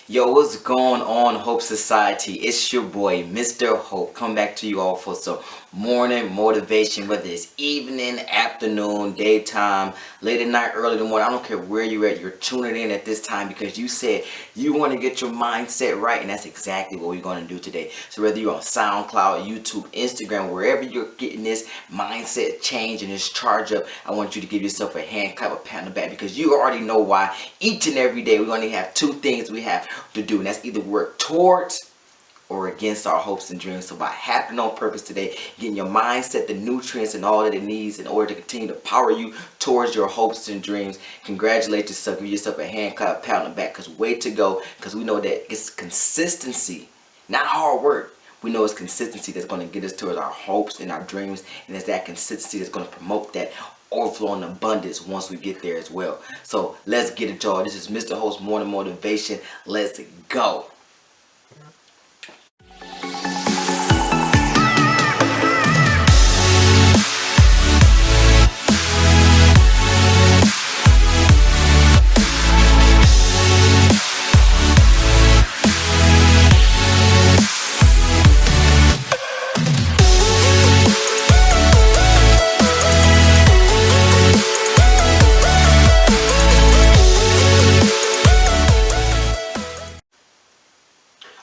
Yo, what's going on, Hope Society? It's your boy, Mr. Hope, come back to you all for some morning motivation, whether it's evening, afternoon, daytime, late at night, early in the morning. I don't care where you're at, you're tuning in at this time because you said you want to get your mindset right, and that's exactly what we're going to do today. So whether you're on SoundCloud, YouTube, Instagram, wherever you're getting this mindset change and this charge up, I want you to give yourself a hand clap, a pat on the back, because you already know why. Each and every day we only have two things we have to do, and that's either work towards or against our hopes and dreams. So by happening on purpose today, getting your mindset the nutrients and all that it needs in order to continue to power you towards your hopes and dreams, congratulate yourself, give yourself a hand clap, pat on the back, because way to go, because we know that it's consistency, not hard work. We know it's consistency that's going to get us towards our hopes and our dreams, and it's that consistency that's going to promote that overflow and abundance once we get there as well. So let's get it, y'all. This is Mr. Host Morning Motivation. Let's go.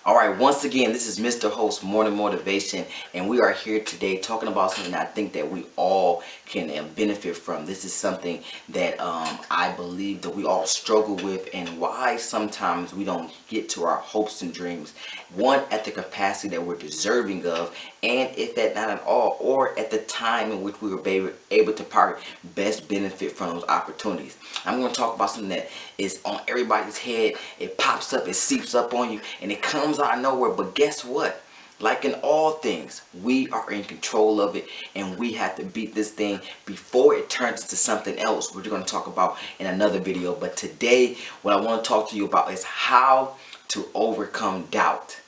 Alright, once again, this is Mr. Host Morning Motivation, and we are here today talking about something that I think that we all can benefit from. This is something that I believe that we all struggle with, and why sometimes we don't get to our hopes and dreams. One, at the capacity that we're deserving of, and if that not at all, or at the time in which we were able to best benefit from those opportunities. I'm going to talk about something that is on everybody's head. It pops up, it seeps up on you, and it comes out of nowhere. But guess what? Like in all things, we are in control of it, and we have to beat this thing before it turns into something else, which we're going to talk about in another video. But today, what I want to talk to you about is how to overcome doubt.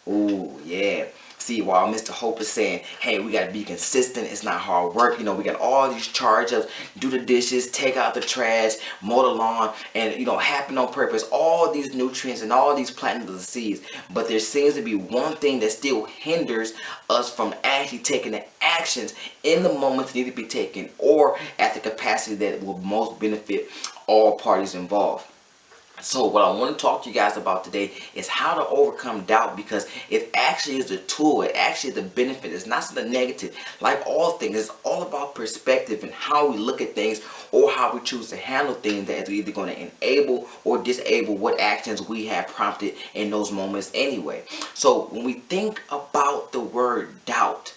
Ooh, yeah. See, while Mr. Hope is saying, hey, we got to be consistent, it's not hard work, we got all these charge-ups, do the dishes, take out the trash, mow the lawn, and, happen on purpose, all these nutrients and all these planting of the seeds. But there seems to be one thing that still hinders us from actually taking the actions in the moments that need to be taken, or at the capacity that will most benefit all parties involved. So what I want to talk to you guys about today is how to overcome doubt, because it actually is a tool. It actually is a benefit. It's not something negative. Like all things, it's all about perspective and how we look at things, or how we choose to handle things that is either going to enable or disable what actions we have prompted in those moments anyway. So when we think about the word doubt,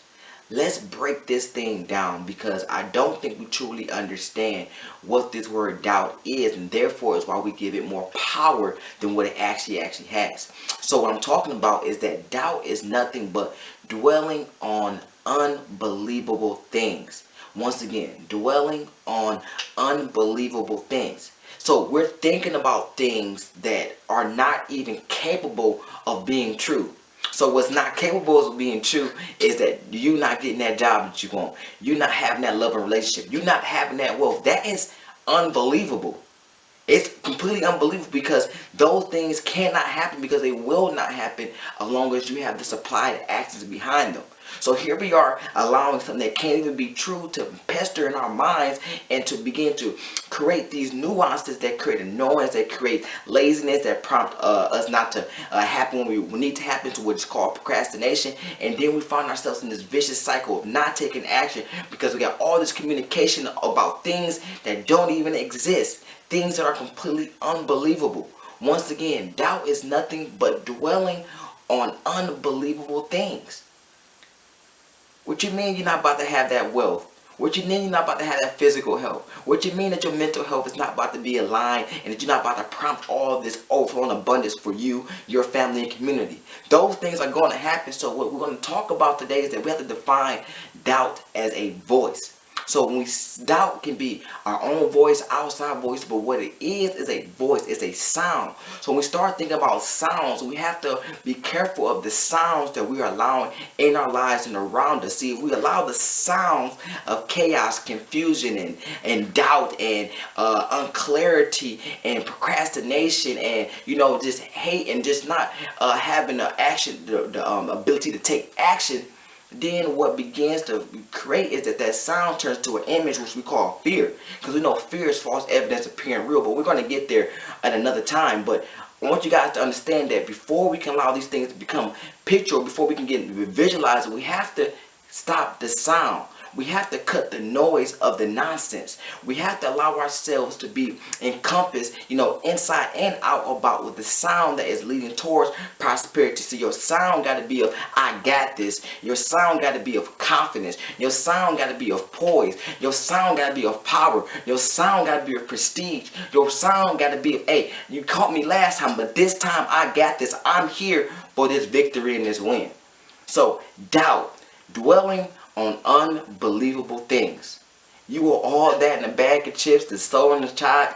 let's break this thing down, because I don't think we truly understand what this word doubt is, and therefore is why we give it more power than what it actually has. So what I'm talking about is that doubt is nothing but dwelling on unbelievable things. Once again, dwelling on unbelievable things. So we're thinking about things that are not even capable of being true. So what's not capable of being true is that you not getting that job that you want. You not having that love and relationship. You not having that wealth. That is unbelievable. It's completely unbelievable, because those things cannot happen, because they will not happen as long as you have the supply of actions behind them. So here we are allowing something that can't even be true to pester in our minds, and to begin to create these nuances that create annoyance, that create laziness, that prompt us not to happen when we need to happen, to what's called procrastination. And then we find ourselves in this vicious cycle of not taking action, because we got all this communication about things that don't even exist, things that are completely unbelievable. Once again, doubt is nothing but dwelling on unbelievable things. What you mean you're not about to have that wealth? What you mean you're not about to have that physical health? What you mean that your mental health is not about to be aligned, and that you're not about to prompt all this overflow and abundance for you, your family, and community? Those things are going to happen. So what we're going to talk about today is that we have to define doubt as a voice. So when doubt can be our own voice, outside voice, but what it is a voice, it's a sound. So when we start thinking about sounds, we have to be careful of the sounds that we are allowing in our lives and around us. See, if we allow the sounds of chaos, confusion, and doubt, and unclarity, and procrastination, and just hate, and just not having the action, the ability to take action, then what begins to create is that sound turns to an image which we call fear. Because we know fear is false evidence appearing real, but we're going to get there at another time. But I want you guys to understand that before we can allow these things to become picture, before we can visualize it, we have to stop the sound. We have to cut the noise of the nonsense. We have to allow ourselves to be encompassed, inside and out about with the sound that is leading towards prosperity. So your sound got to be of I got this. Your sound got to be of confidence. Your sound got to be of poise. Your sound got to be of power. Your sound got to be of prestige. Your sound got to be of, hey, you caught me last time, but this time I got this. I'm here for this victory and this win. So doubt, dwelling on unbelievable things. You want all that in a bag of chips, the soul in the child,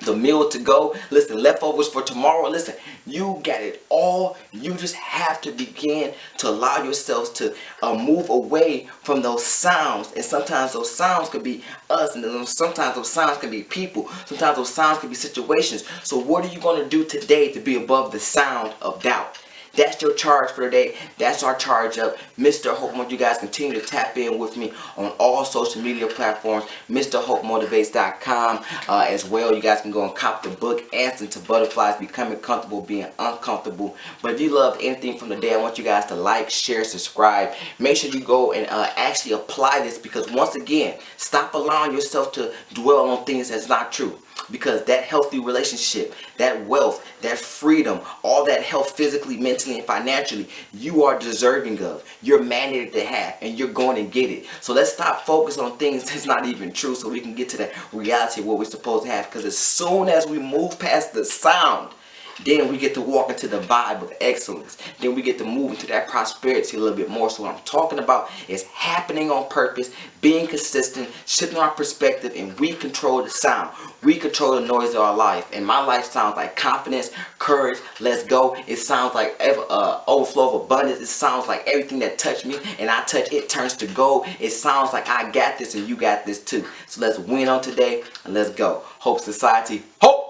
the meal to go. Listen, leftovers for tomorrow. Listen, you got it all. You just have to begin to allow yourselves to move away from those sounds. And sometimes those sounds could be us, and then sometimes those sounds can be people. Sometimes those sounds can be situations. So what are you going to do today to be above the sound of doubt? That's your charge for today. That's our charge up. Mr. Hope. I want you guys continue to tap in with me on all social media platforms. MrHopeMotivates.com as well. You guys can go and cop the book, Answer to Butterflies, Becoming Comfortable Being Uncomfortable. But if you loved anything from the day, I want you guys to like, share, subscribe. Make sure you go and actually apply this, because once again, stop allowing yourself to dwell on things that's not true. Because that healthy relationship, that wealth, that freedom, all that health physically, mentally, and financially, you are deserving of. You're mandated to have, and you're going to get it. So let's stop focusing on things that's not even true, so we can get to that reality of what we're supposed to have. Because as soon as we move past the sound, then we get to walk into the vibe of excellence. Then we get to move into that prosperity a little bit more. So what I'm talking about is happening on purpose, being consistent, shifting our perspective, and we control the sound. We control the noise of our life. And my life sounds like confidence, courage, let's go. It sounds like overflow of abundance. It sounds like everything that touched me and I touch it turns to gold. It sounds like I got this and you got this too. So let's win on today and let's go. Hope Society. Hope!